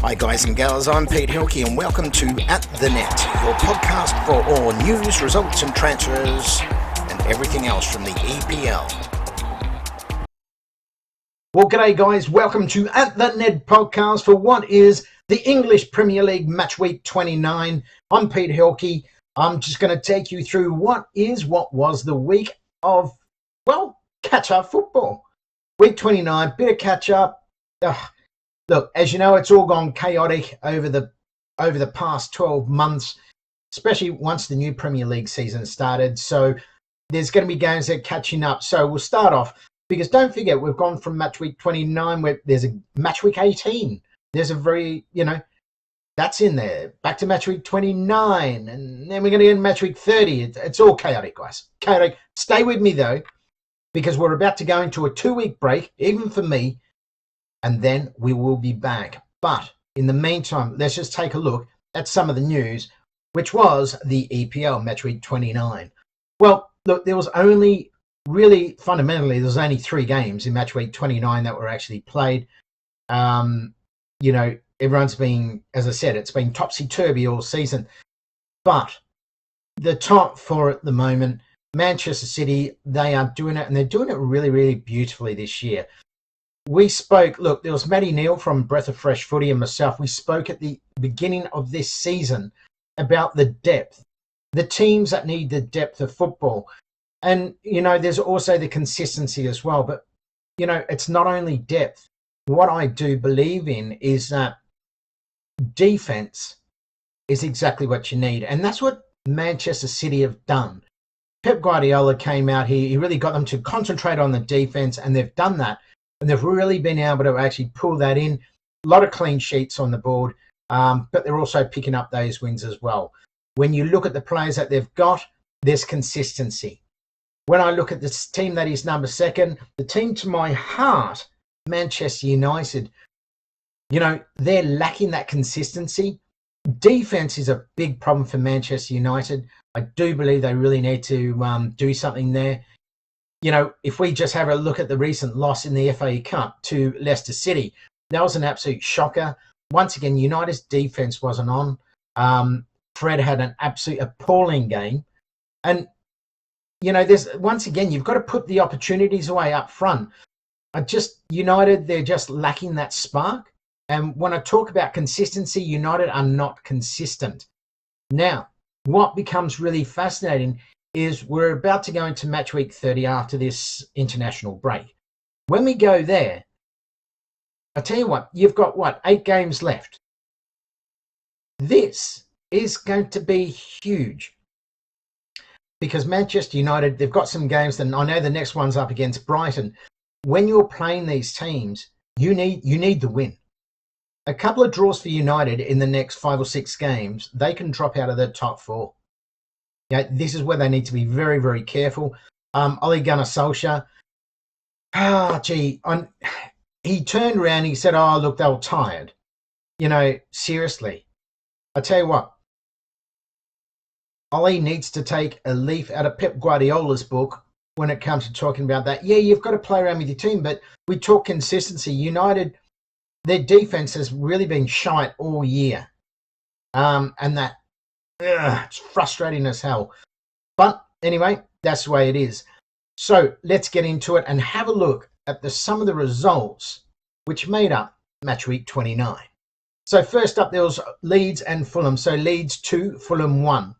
Hi guys and gals, I'm Pete Hilke and welcome to At The Net, your podcast for all news, results and transfers and everything else from the EPL. Well, g'day guys, welcome to At The Net podcast for what is the English Premier League Matchweek 29. I'm Pete Hilke. I'm just going to take you through what was the week of, well, catch-up football. Week 29, bit of catch-up. Look, as you know, it's all gone chaotic over the past 12 months, especially once the new Premier League season started. So there's going to be games that are catching up. So we'll start off, because don't forget, we've gone from match week 29, where there's a match week 18. There's a very, that's in there. Back to match week 29, and then we're going to get match week 30. It's all chaotic, guys. Chaotic. Stay with me, though, because we're about to go into a 2-week break, even for me, and then we will be back. But in the meantime, let's just take a look at some of the news, which was the EPL Matchweek 29. Well, look, there was only really, fundamentally, there's only 3 games in Matchweek 29 that were actually played. Everyone's been, as I said, it's been topsy-turvy all season. But the top 4 at the moment, Manchester City, they are doing it, and they're doing it really, really beautifully this year. We spoke, look, there was Matty Neal from Breath of Fresh Footy and myself. We spoke at the beginning of this season about the depth, the teams that need the depth of football. And, there's also the consistency as well. But, it's not only depth. What I do believe in is that defense is exactly what you need. And that's what Manchester City have done. Pep Guardiola came out here. He really got them to concentrate on the defense, and they've done that. And they've really been able to actually pull that in. A lot of clean sheets on the board, but they're also picking up those wins as well. When you look at the players that they've got, there's consistency. When I look at this team that is number 2, the team to my heart, Manchester United, they're lacking that consistency. Defense is a big problem for Manchester United. I do believe they really need to do something there. If we just have a look at the recent loss in the FA Cup to Leicester City, that was an absolute shocker. Once again, United's defense wasn't on. Fred had an absolute appalling game. And, there's, once again, you've got to put the opportunities away up front. United, they're just lacking that spark. And when I talk about consistency, United are not consistent. Now, what becomes really fascinating is we're about to go into match week 30 after this international break. When we go there, I tell you what, you've got 8 games left. This is going to be huge, because Manchester United, they've got some games, and I know the next one's up against Brighton. When you're playing these teams, you need the win. A couple of draws for United in the next 5 or 6 games, they can drop out of the top 4. This is where they need to be very, very careful. Ole Gunnar Solskjaer, he turned around, he said, look, they were tired. Seriously. I tell you what, Ole needs to take a leaf out of Pep Guardiola's book when it comes to talking about that. Yeah, you've got to play around with your team, but we talk consistency. United, their defense has really been shite all year. And that, it's frustrating as hell. But anyway, that's the way it is. So let's get into it and have a look at some of the results which made up match week 29. So first up, there was Leeds and Fulham. So Leeds 2, Fulham 1.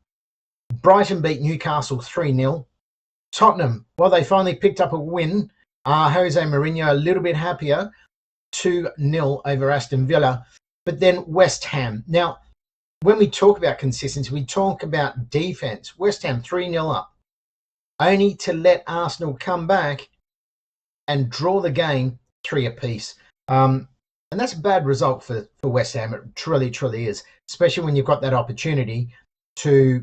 Brighton beat Newcastle 3-0. Tottenham, well, they finally picked up a win. Jose Mourinho a little bit happier, 2-0 over Aston Villa. But then West Ham. Now, when we talk about consistency, we talk about defense. West Ham 3-0 up, only to let Arsenal come back and draw the game 3 apiece. And that's a bad result for West Ham. It truly, truly is, especially when you've got that opportunity to,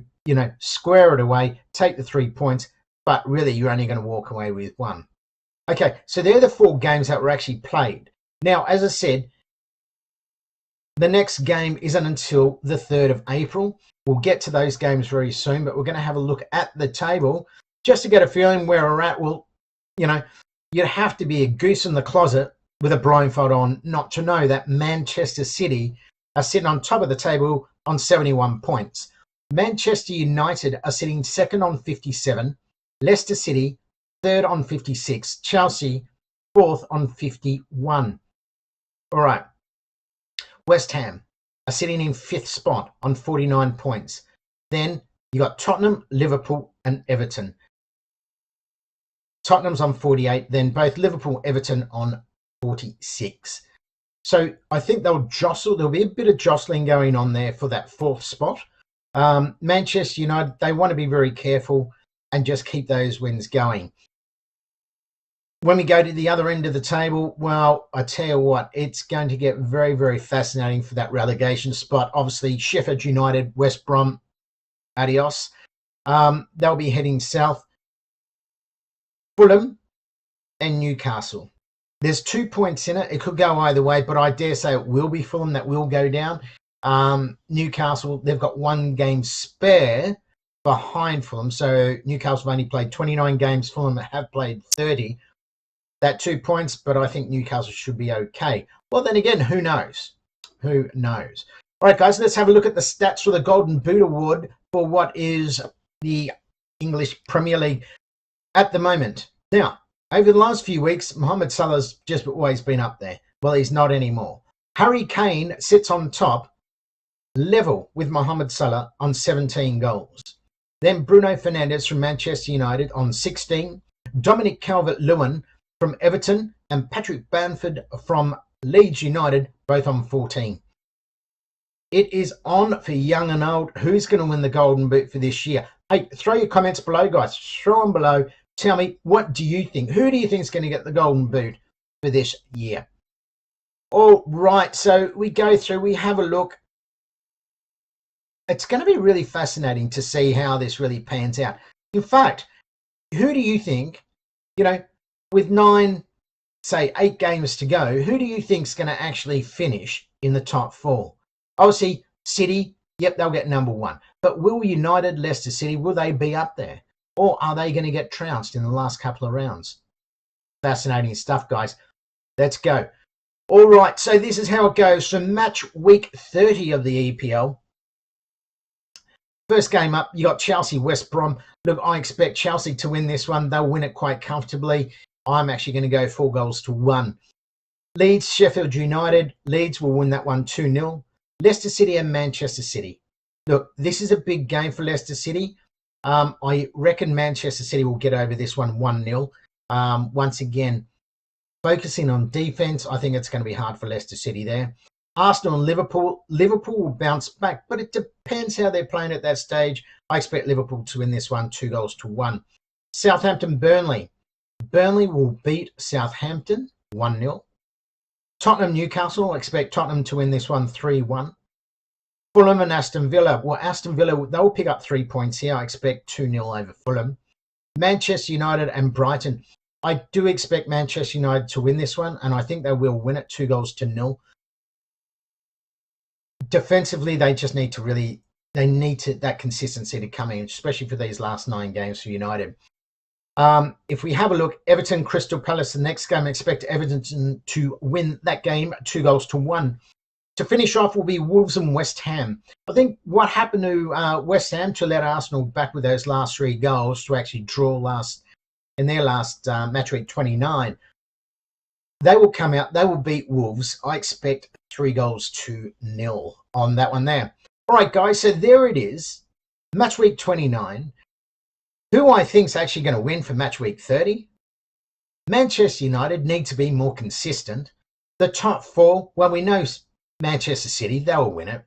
square it away, take the 3 points, but really you're only going to walk away with 1. Okay, so they're the 4 games that were actually played. Now, as I said, the next game isn't until the 3rd of April. We'll get to those games very soon, but we're going to have a look at the table just to get a feeling where we're at. Well, you'd have to be a goose in the closet with a blindfold on not to know that Manchester City are sitting on top of the table on 71 points. Manchester United are sitting second on 57. Leicester City, third on 56. Chelsea, fourth on 51. All right. West Ham are sitting in fifth spot on 49 points. Then you got Tottenham, Liverpool, and Everton. Tottenham's on 48, then both Liverpool, Everton on 46. So I think they'll jostle. There'll be a bit of jostling going on there for that fourth spot. Manchester United, they want to be very careful and just keep those wins going. When we go to the other end of the table, well, I tell you what, it's going to get very, very fascinating for that relegation spot. Obviously, Sheffield United, West Brom, adios. They'll be heading south. Fulham and Newcastle. There's 2 points in it. It could go either way, but I dare say it will be Fulham that will go down. Newcastle, they've got 1 game spare behind Fulham. So Newcastle have only played 29 games. Fulham have played 30. That 2 points, but I think Newcastle should be okay. Well, then again, who knows? Who knows? All right, guys, let's have a look at the stats for the Golden Boot Award for what is the English Premier League at the moment. Now, over the last few weeks, Mohamed Salah's just always been up there. Well, he's not anymore. Harry Kane sits on top, level with Mohamed Salah on 17 goals. Then Bruno Fernandes from Manchester United on 16. Dominic Calvert-Lewin from Everton and Patrick Bamford from Leeds United, both on 14. It is on for young and old. Who's going to win the Golden Boot for this year? Hey, throw your comments below, guys. Throw them below. Tell me, what do you think? Who do you think is going to get the Golden Boot for this year? All right, so we go through, we have a look. It's going to be really fascinating to see how this really pans out. In fact, who do you think, with 8 games to go, who do you think is going to actually finish in the top 4? Obviously, City, yep, they'll get number 1. But will United, Leicester City, will they be up there? Or are they going to get trounced in the last couple of rounds? Fascinating stuff, guys. Let's go. All right, so this is how it goes. So match week 30 of the EPL. First game up, you got Chelsea, West Brom. Look, I expect Chelsea to win this one. They'll win it quite comfortably. I'm actually going to go 4-1. Leeds, Sheffield United. Leeds will win that one 2-0. Leicester City and Manchester City. Look, this is a big game for Leicester City. I reckon Manchester City will get over this one 1-0. Once again, focusing on defence, I think it's going to be hard for Leicester City there. Arsenal and Liverpool. Liverpool will bounce back, but it depends how they're playing at that stage. I expect Liverpool to win this one 2-1. Southampton, Burnley. Burnley will beat Southampton 1-0. Tottenham, Newcastle. I expect Tottenham to win this one 3-1. Fulham and Aston Villa. Well, Aston Villa, they'll pick up 3 points here. I expect 2-0 over Fulham. Manchester United and Brighton. I do expect Manchester United to win this one, and I think they will win it 2-0. Defensively, they just need to that consistency to come in, especially for these last 9 games for United. If we have a look, Everton, Crystal Palace, the next game, I expect Everton to win that game 2-1. To finish off will be Wolves and West Ham. I think what happened to West Ham to let Arsenal back with those last 3 goals to actually draw in their last match week 29, they will come out, they will beat Wolves. I expect 3-0 on that one there. All right, guys, so there it is. Match week 29. Who I think is actually going to win for match week 30? Manchester United need to be more consistent. The top 4, well, we know Manchester City, they will win it.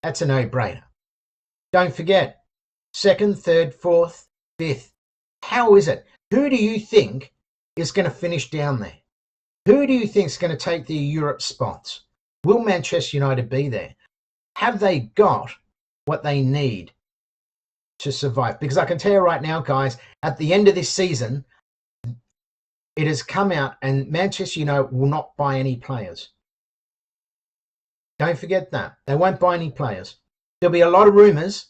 That's a no-brainer. Don't forget, 2nd, 3rd, 4th, 5th. How is it? Who do you think is going to finish down there? Who do you think is going to take the Europe spots? Will Manchester United be there? Have they got what they need to survive? Because I can tell you right now, guys, at the end of this season, it has come out and Manchester United will not buy any players. Don't forget that. They won't buy any players. There'll be a lot of rumours,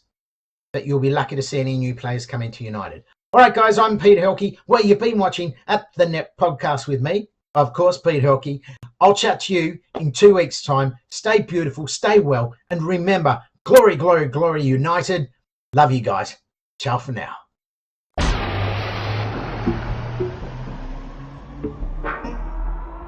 but you'll be lucky to see any new players come into United. All right, guys, I'm Peter Helke. Well, you've been watching At The Net podcast with me. Of course, Pete Helke. I'll chat to you in 2 weeks' time. Stay beautiful, stay well, and remember, glory, glory, glory, United. Love you guys. Ciao for now.